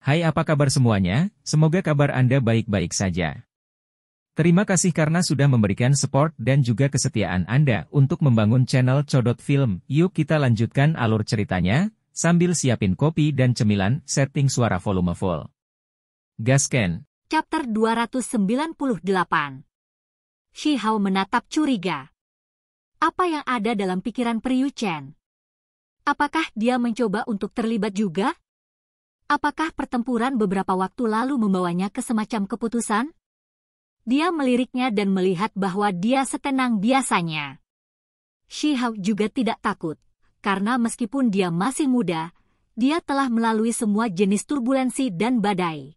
Hai, apa kabar semuanya? Semoga kabar Anda baik-baik saja. Terima kasih karena sudah memberikan support dan juga kesetiaan Anda untuk membangun channel Codot Film. Yuk kita lanjutkan alur ceritanya, sambil siapin kopi dan cemilan, setting suara volume full. Gasken. Chapter 298. Shihao menatap curiga. Apa yang ada dalam pikiran Ryu Chen? Apakah dia mencoba untuk terlibat juga? Apakah pertempuran beberapa waktu lalu membawanya ke semacam keputusan? Dia meliriknya dan melihat bahwa dia setenang biasanya. Shihao juga tidak takut, karena meskipun dia masih muda, dia telah melalui semua jenis turbulensi dan badai.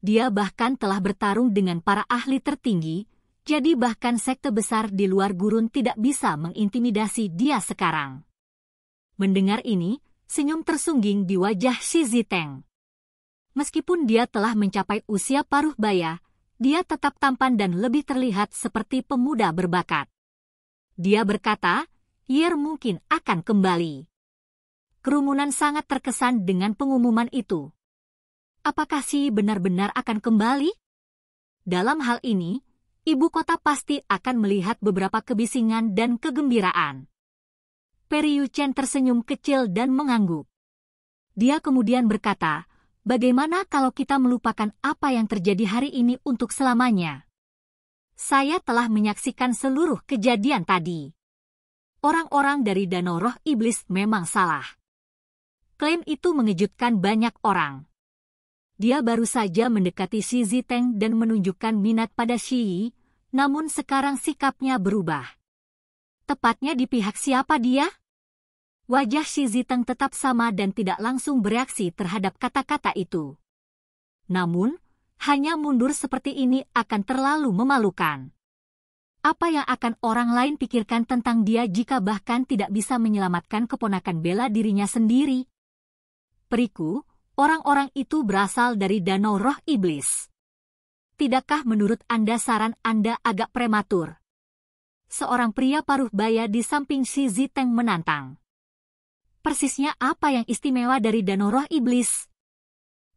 Dia bahkan telah bertarung dengan para ahli tertinggi, jadi bahkan sekte besar di luar gurun tidak bisa mengintimidasi dia sekarang. Mendengar ini, senyum tersungging di wajah Shi Ziteng. Meskipun dia telah mencapai usia paruh baya, dia tetap tampan dan lebih terlihat seperti pemuda berbakat. Dia berkata, Yer mungkin akan kembali. Kerumunan sangat terkesan dengan pengumuman itu. Apakah Shi benar-benar akan kembali? Dalam hal ini, ibu kota pasti akan melihat beberapa kebisingan dan kegembiraan. Ryu Chen tersenyum kecil dan mengangguk. Dia kemudian berkata, bagaimana kalau kita melupakan apa yang terjadi hari ini untuk selamanya? Saya telah menyaksikan seluruh kejadian tadi. Orang-orang dari Danau Roh Iblis memang salah. Klaim itu mengejutkan banyak orang. Dia baru saja mendekati Shi Ziteng dan menunjukkan minat pada Shi Yi, namun sekarang sikapnya berubah. Tepatnya di pihak siapa dia? Wajah Shi Ziteng tetap sama dan tidak langsung bereaksi terhadap kata-kata itu. Namun, hanya mundur seperti ini akan terlalu memalukan. Apa yang akan orang lain pikirkan tentang dia jika bahkan tidak bisa menyelamatkan keponakan bela dirinya sendiri? Periku, orang-orang itu berasal dari Danau Roh Iblis. Tidakkah menurut Anda saran Anda agak prematur? Seorang pria paruh baya di samping Shi Ziteng menantang. Persisnya apa yang istimewa dari Danau Roh Iblis?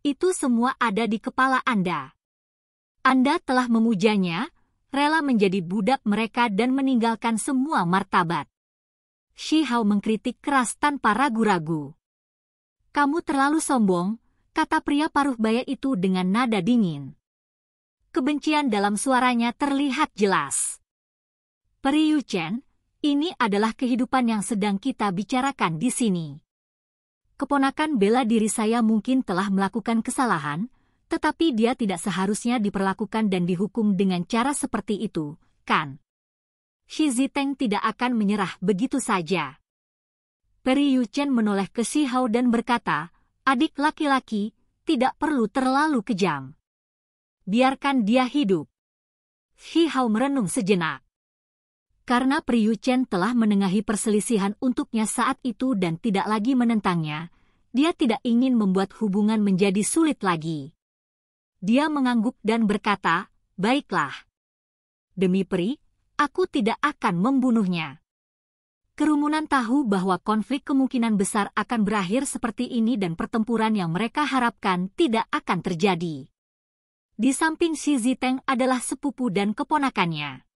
Itu semua ada di kepala Anda. Anda telah memujanya, rela menjadi budak mereka dan meninggalkan semua martabat. Shihao mengkritik keras tanpa ragu-ragu. Kamu terlalu sombong, kata pria paruh baya itu dengan nada dingin. Kebencian dalam suaranya terlihat jelas. Ryu Chen, ini adalah kehidupan yang sedang kita bicarakan di sini. Keponakan bela diri saya mungkin telah melakukan kesalahan, tetapi dia tidak seharusnya diperlakukan dan dihukum dengan cara seperti itu, kan? Shi Ziteng tidak akan menyerah begitu saja. Ryu Chen menoleh ke Shihao dan berkata, adik laki-laki, tidak perlu terlalu kejam. Biarkan dia hidup. Shihao merenung sejenak. Karena Ryu Chen telah menengahi perselisihan untuknya saat itu dan tidak lagi menentangnya, dia tidak ingin membuat hubungan menjadi sulit lagi. Dia mengangguk dan berkata, baiklah. Demi Pri, aku tidak akan membunuhnya. Kerumunan tahu bahwa konflik kemungkinan besar akan berakhir seperti ini dan pertempuran yang mereka harapkan tidak akan terjadi. Di samping Shi Ziteng adalah sepupu dan keponakannya.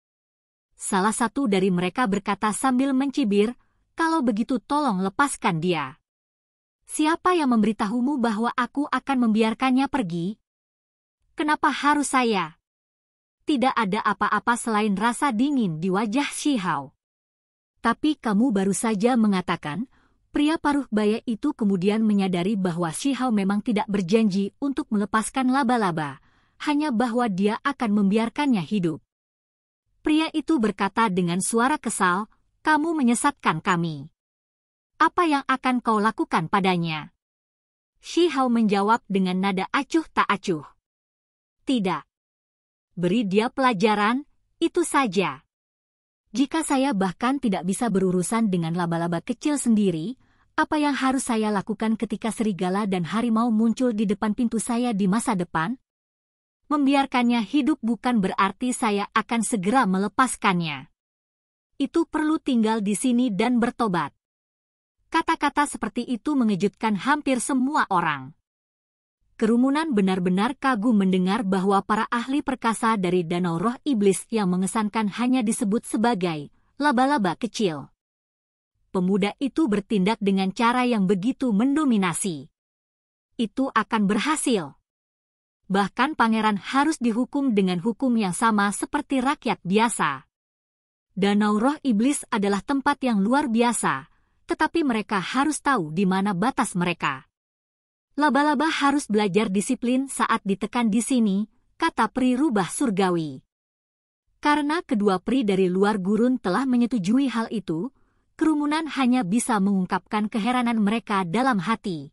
Salah satu dari mereka berkata sambil mencibir, kalau begitu tolong lepaskan dia. Siapa yang memberitahumu bahwa aku akan membiarkannya pergi? Kenapa harus saya? Tidak ada apa-apa selain rasa dingin di wajah Shihao. Tapi kamu baru saja mengatakan, pria paruh baya itu kemudian menyadari bahwa Shihao memang tidak berjanji untuk melepaskan laba-laba, hanya bahwa dia akan membiarkannya hidup. Pria itu berkata dengan suara kesal, kamu menyesatkan kami. Apa yang akan kau lakukan padanya? Shihao menjawab dengan nada acuh tak acuh. Tidak. Beri dia pelajaran, itu saja. Jika saya bahkan tidak bisa berurusan dengan laba-laba kecil sendiri, apa yang harus saya lakukan ketika serigala dan harimau muncul di depan pintu saya di masa depan? Membiarkannya hidup bukan berarti saya akan segera melepaskannya. Itu perlu tinggal di sini dan bertobat. Kata-kata seperti itu mengejutkan hampir semua orang. Kerumunan benar-benar kagum mendengar bahwa para ahli perkasa dari Danau Roh Iblis yang mengesankan hanya disebut sebagai laba-laba kecil. Pemuda itu bertindak dengan cara yang begitu mendominasi. Itu akan berhasil. Bahkan pangeran harus dihukum dengan hukum yang sama seperti rakyat biasa. Danau Roh Iblis adalah tempat yang luar biasa, tetapi mereka harus tahu di mana batas mereka. Laba-laba harus belajar disiplin saat ditekan di sini, kata peri rubah surgawi. Karena kedua peri dari luar gurun telah menyetujui hal itu, kerumunan hanya bisa mengungkapkan keheranan mereka dalam hati.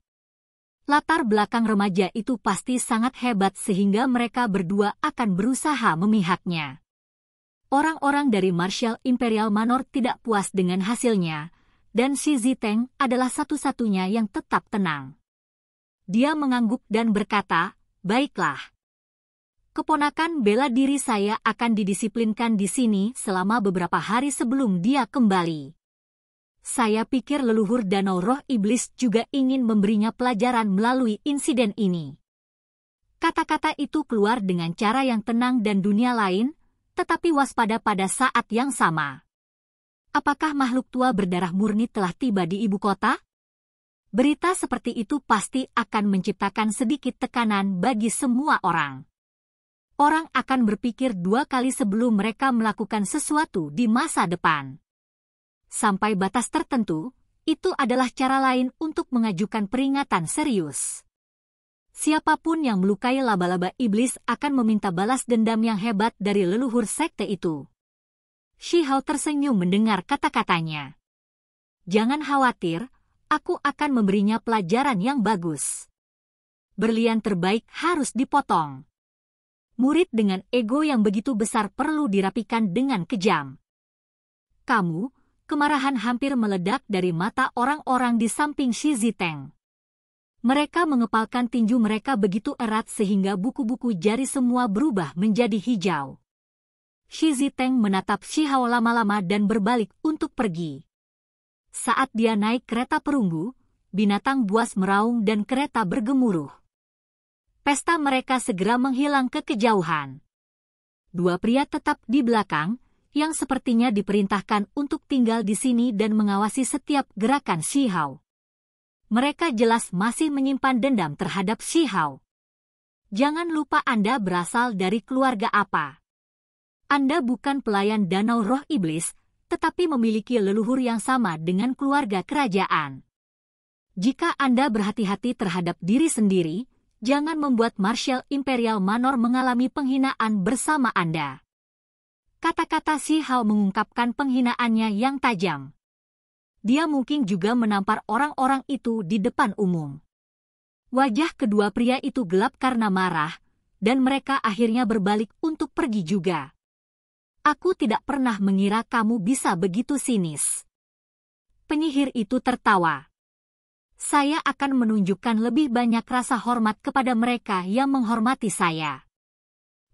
Latar belakang remaja itu pasti sangat hebat sehingga mereka berdua akan berusaha memihaknya. Orang-orang dari Martial Imperial Manor tidak puas dengan hasilnya, dan Shi Ziteng adalah satu-satunya yang tetap tenang. Dia mengangguk dan berkata, "Baiklah. Keponakan bela diri saya akan didisiplinkan di sini selama beberapa hari sebelum dia kembali. Saya pikir leluhur Danau Roh Iblis juga ingin memberinya pelajaran melalui insiden ini." Kata-kata itu keluar dengan cara yang tenang dan dunia lain, tetapi waspada pada saat yang sama. Apakah makhluk tua berdarah murni telah tiba di ibu kota? Berita seperti itu pasti akan menciptakan sedikit tekanan bagi semua orang. Orang akan berpikir dua kali sebelum mereka melakukan sesuatu di masa depan. Sampai batas tertentu, itu adalah cara lain untuk mengajukan peringatan serius. Siapapun yang melukai laba-laba iblis akan meminta balas dendam yang hebat dari leluhur sekte itu. Shi Hao tersenyum mendengar kata-katanya. "Jangan khawatir, aku akan memberinya pelajaran yang bagus. Berlian terbaik harus dipotong." Murid dengan ego yang begitu besar perlu dirapikan dengan kejam. Kemarahan hampir meledak dari mata orang-orang di samping Shi Ziteng. Mereka mengepalkan tinju mereka begitu erat sehingga buku-buku jari semua berubah menjadi hijau. Shi Ziteng menatap Shi Hao lama-lama dan berbalik untuk pergi. Saat dia naik kereta perunggu, binatang buas meraung dan kereta bergemuruh. Pesta mereka segera menghilang ke kejauhan. Dua pria tetap di belakang, yang sepertinya diperintahkan untuk tinggal di sini dan mengawasi setiap gerakan Shi Hao. Mereka jelas masih menyimpan dendam terhadap Shi Hao. Jangan lupa Anda berasal dari keluarga apa. Anda bukan pelayan Danau Roh Iblis, tetapi memiliki leluhur yang sama dengan keluarga kerajaan. Jika Anda berhati-hati terhadap diri sendiri, jangan membuat Martial Imperial Manor mengalami penghinaan bersama Anda. Kata-kata Shi Hao mengungkapkan penghinaannya yang tajam. Dia mungkin juga menampar orang-orang itu di depan umum. Wajah kedua pria itu gelap karena marah, dan mereka akhirnya berbalik untuk pergi juga. "Aku tidak pernah mengira kamu bisa begitu sinis." Penyihir itu tertawa. "Saya akan menunjukkan lebih banyak rasa hormat kepada mereka yang menghormati saya.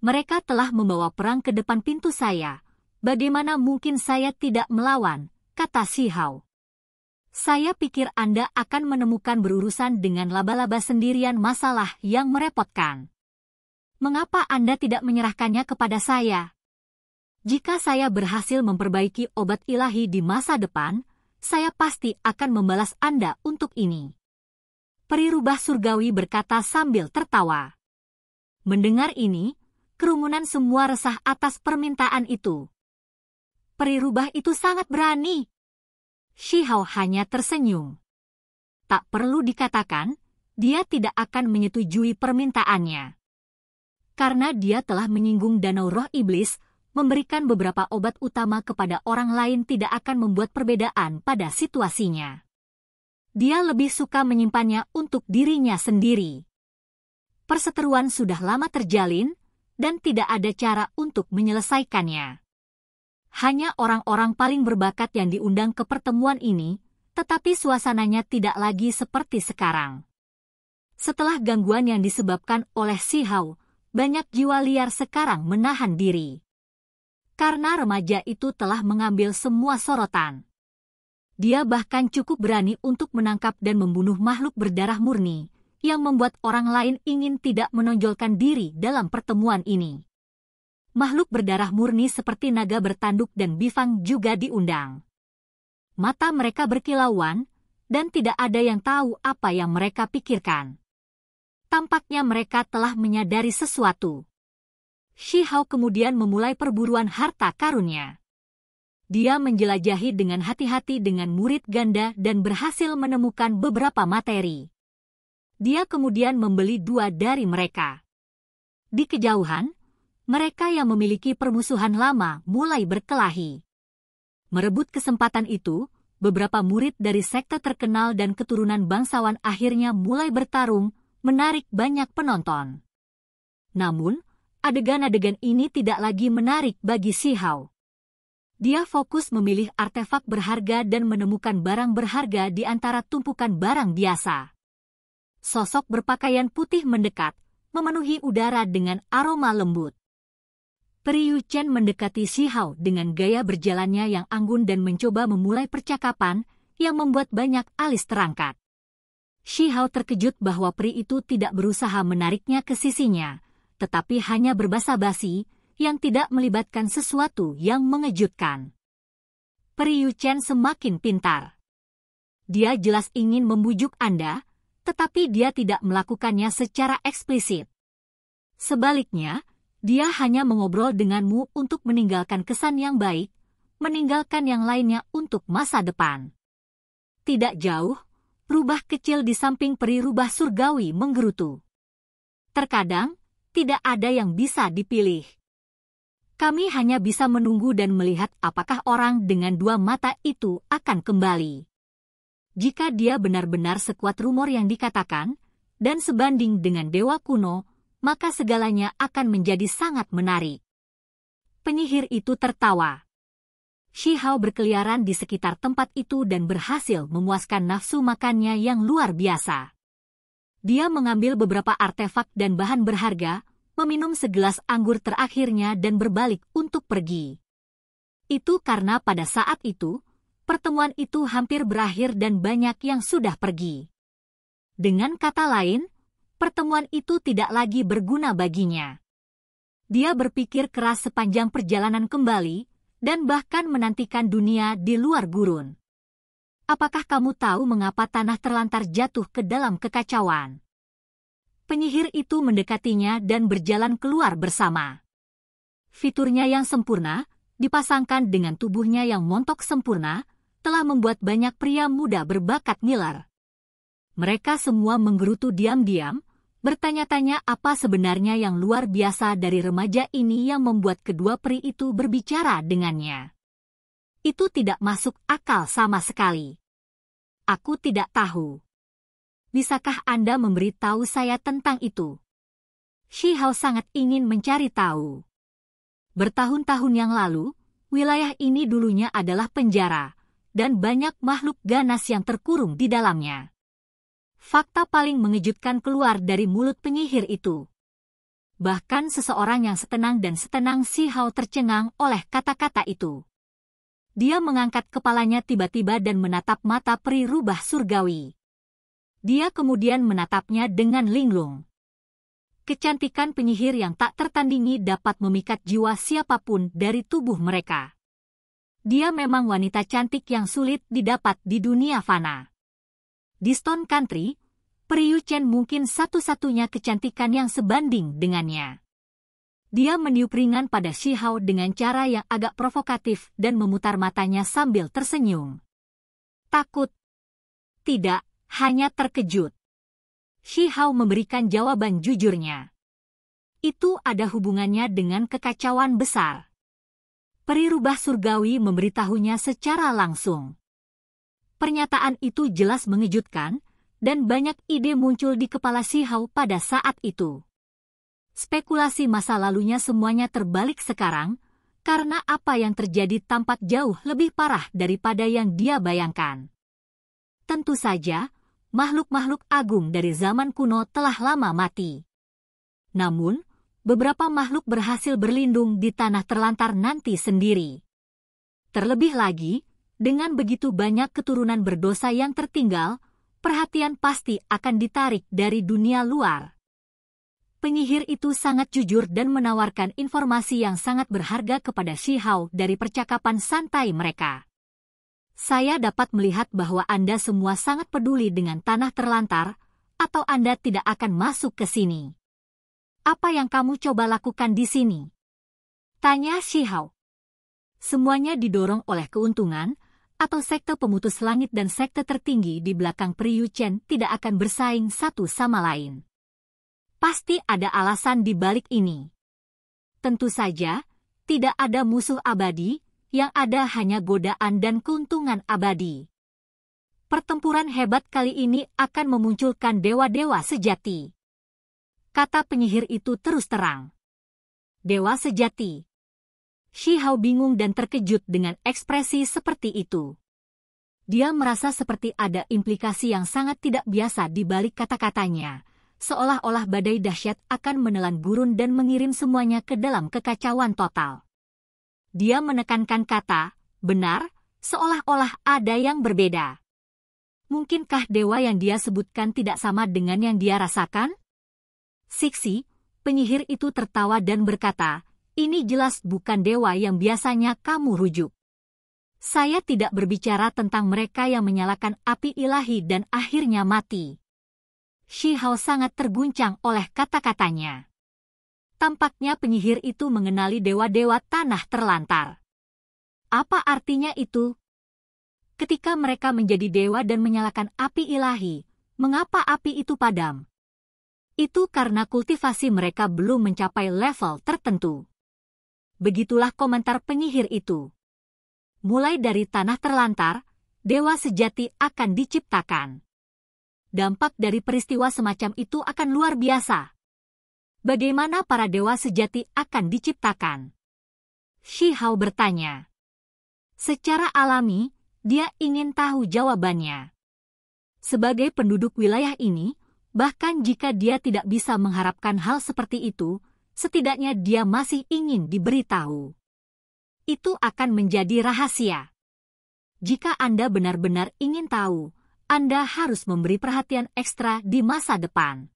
Mereka telah membawa perang ke depan pintu saya. Bagaimana mungkin saya tidak melawan?" kata Shi Hao. "Saya pikir Anda akan menemukan berurusan dengan laba-laba sendirian masalah yang merepotkan. Mengapa Anda tidak menyerahkannya kepada saya? Jika saya berhasil memperbaiki obat ilahi di masa depan, saya pasti akan membalas Anda untuk ini." Peri rubah surgawi berkata sambil tertawa. Mendengar ini, kerumunan semua resah atas permintaan itu. Peri rubah itu sangat berani. Shi Hao hanya tersenyum. Tak perlu dikatakan, dia tidak akan menyetujui permintaannya. Karena dia telah menyinggung Danau Roh Iblis, memberikan beberapa obat utama kepada orang lain tidak akan membuat perbedaan pada situasinya. Dia lebih suka menyimpannya untuk dirinya sendiri. Perseteruan sudah lama terjalin, dan tidak ada cara untuk menyelesaikannya. Hanya orang-orang paling berbakat yang diundang ke pertemuan ini, tetapi suasananya tidak lagi seperti sekarang. Setelah gangguan yang disebabkan oleh Shi Hao, banyak jiwa liar sekarang menahan diri. Karena remaja itu telah mengambil semua sorotan. Dia bahkan cukup berani untuk menangkap dan membunuh makhluk berdarah murni, yang membuat orang lain ingin tidak menonjolkan diri dalam pertemuan ini. Makhluk berdarah murni seperti naga bertanduk dan bifang juga diundang. Mata mereka berkilauan, dan tidak ada yang tahu apa yang mereka pikirkan. Tampaknya mereka telah menyadari sesuatu. Shi Hao kemudian memulai perburuan harta karunnya. Dia menjelajahi dengan hati-hati dengan murid ganda dan berhasil menemukan beberapa materi. Dia kemudian membeli 2 dari mereka. Di kejauhan, mereka yang memiliki permusuhan lama mulai berkelahi. Merebut kesempatan itu, beberapa murid dari sekte terkenal dan keturunan bangsawan akhirnya mulai bertarung, menarik banyak penonton. Namun, adegan-adegan ini tidak lagi menarik bagi Shi Hao. Dia fokus memilih artefak berharga dan menemukan barang berharga di antara tumpukan barang biasa. Sosok berpakaian putih mendekat, memenuhi udara dengan aroma lembut. Peri Yu Chen mendekati Shi Hao dengan gaya berjalannya yang anggun dan mencoba memulai percakapan yang membuat banyak alis terangkat. Shi Hao terkejut bahwa peri itu tidak berusaha menariknya ke sisinya, tetapi hanya berbasa-basi yang tidak melibatkan sesuatu yang mengejutkan. Peri Yu Chen semakin pintar. Dia jelas ingin membujuk Anda, tetapi dia tidak melakukannya secara eksplisit. Sebaliknya, dia hanya mengobrol denganmu untuk meninggalkan kesan yang baik, meninggalkan yang lainnya untuk masa depan. Tidak jauh, rubah kecil di samping peri rubah surgawi menggerutu. Terkadang, tidak ada yang bisa dipilih. Kami hanya bisa menunggu dan melihat apakah orang dengan 2 mata itu akan kembali. Jika dia benar-benar sekuat rumor yang dikatakan, dan sebanding dengan dewa kuno, maka segalanya akan menjadi sangat menarik. Penyihir itu tertawa. Shi Hao berkeliaran di sekitar tempat itu dan berhasil memuaskan nafsu makannya yang luar biasa. Dia mengambil beberapa artefak dan bahan berharga, meminum segelas anggur terakhirnya dan berbalik untuk pergi. Itu karena pada saat itu, pertemuan itu hampir berakhir dan banyak yang sudah pergi. Dengan kata lain, pertemuan itu tidak lagi berguna baginya. Dia berpikir keras sepanjang perjalanan kembali, dan bahkan menantikan dunia di luar gurun. Apakah kamu tahu mengapa tanah terlantar jatuh ke dalam kekacauan? Penyihir itu mendekatinya dan berjalan keluar bersama. Fiturnya yang sempurna, dipasangkan dengan tubuhnya yang montok sempurna, telah membuat banyak pria muda berbakat ngiler. Mereka semua menggerutu diam-diam, bertanya-tanya apa sebenarnya yang luar biasa dari remaja ini yang membuat kedua peri itu berbicara dengannya. Itu tidak masuk akal sama sekali. Aku tidak tahu. Bisakah Anda memberitahu saya tentang itu? Shi Hao sangat ingin mencari tahu. Bertahun-tahun yang lalu, wilayah ini dulunya adalah penjara, dan banyak makhluk ganas yang terkurung di dalamnya. Fakta paling mengejutkan keluar dari mulut penyihir itu. Bahkan seseorang yang setenang dan setenang Shi Hao tercengang oleh kata-kata itu. Dia mengangkat kepalanya tiba-tiba dan menatap mata peri rubah surgawi. Dia kemudian menatapnya dengan linglung. Kecantikan penyihir yang tak tertandingi dapat memikat jiwa siapapun dari tubuh mereka. Dia memang wanita cantik yang sulit didapat di dunia fana. Di Stone Country, Peri Yu Chen mungkin satu-satunya kecantikan yang sebanding dengannya. Dia meniup ringan pada Shi Hao dengan cara yang agak provokatif dan memutar matanya sambil tersenyum. Takut? Tidak, hanya terkejut. Shi Hao memberikan jawaban jujurnya. Itu ada hubungannya dengan kekacauan besar. Peri rubah surgawi memberitahunya secara langsung. Pernyataan itu jelas mengejutkan, dan banyak ide muncul di kepala Shi Hao pada saat itu. Spekulasi masa lalunya semuanya terbalik sekarang, karena apa yang terjadi tampak jauh lebih parah daripada yang dia bayangkan. Tentu saja, makhluk-makhluk agung dari zaman kuno telah lama mati. Namun, beberapa makhluk berhasil berlindung di tanah terlantar nanti sendiri. Terlebih lagi, dengan begitu banyak keturunan berdosa yang tertinggal, perhatian pasti akan ditarik dari dunia luar. Penyihir itu sangat jujur dan menawarkan informasi yang sangat berharga kepada Shi Hao dari percakapan santai mereka. Saya dapat melihat bahwa Anda semua sangat peduli dengan tanah terlantar, atau Anda tidak akan masuk ke sini. Apa yang kamu coba lakukan di sini? Tanya Shi Hao. Semuanya didorong oleh keuntungan, atau sekte pemutus langit dan sekte tertinggi di belakang Priyu Chen tidak akan bersaing satu sama lain. Pasti ada alasan di balik ini. Tentu saja, tidak ada musuh abadi, yang ada hanya godaan dan keuntungan abadi. Pertempuran hebat kali ini akan memunculkan dewa-dewa sejati. Kata penyihir itu terus terang. Dewa sejati. Shi Hao bingung dan terkejut dengan ekspresi seperti itu. Dia merasa seperti ada implikasi yang sangat tidak biasa di balik kata-katanya, seolah-olah badai dahsyat akan menelan gurun dan mengirim semuanya ke dalam kekacauan total. Dia menekankan kata, benar, seolah-olah ada yang berbeda. Mungkinkah dewa yang dia sebutkan tidak sama dengan yang dia rasakan? Siksi, penyihir itu tertawa dan berkata, ini jelas bukan dewa yang biasanya kamu rujuk. Saya tidak berbicara tentang mereka yang menyalakan api ilahi dan akhirnya mati. Shi Hao sangat terguncang oleh kata-katanya. Tampaknya penyihir itu mengenali dewa-dewa tanah terlantar. Apa artinya itu? Ketika mereka menjadi dewa dan menyalakan api ilahi, mengapa api itu padam? Itu karena kultivasi mereka belum mencapai level tertentu. Begitulah komentar penyihir itu. Mulai dari tanah terlantar, dewa sejati akan diciptakan. Dampak dari peristiwa semacam itu akan luar biasa. Bagaimana para dewa sejati akan diciptakan? Shi Hao bertanya. Secara alami, dia ingin tahu jawabannya. Sebagai penduduk wilayah ini, bahkan jika dia tidak bisa mengharapkan hal seperti itu, setidaknya dia masih ingin diberitahu. Itu akan menjadi rahasia. Jika Anda benar-benar ingin tahu, Anda harus memberi perhatian ekstra di masa depan.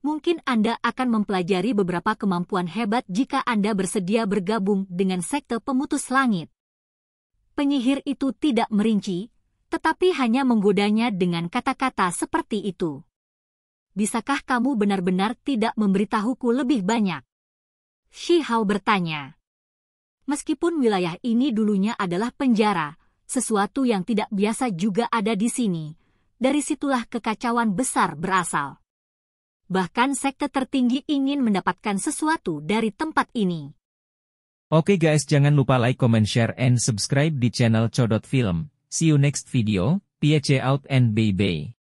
Mungkin Anda akan mempelajari beberapa kemampuan hebat jika Anda bersedia bergabung dengan sekte pemutus langit. Penyihir itu tidak merinci, tetapi hanya menggodanya dengan kata-kata seperti itu. Bisakah kamu benar-benar tidak memberitahuku lebih banyak? Shi Hao bertanya. Meskipun wilayah ini dulunya adalah penjara, sesuatu yang tidak biasa juga ada di sini. Dari situlah kekacauan besar berasal. Bahkan sekte tertinggi ingin mendapatkan sesuatu dari tempat ini. Oke guys, jangan lupa like, comment, share, and subscribe di channel Codot Film. See you next video, peace out and bye-bye.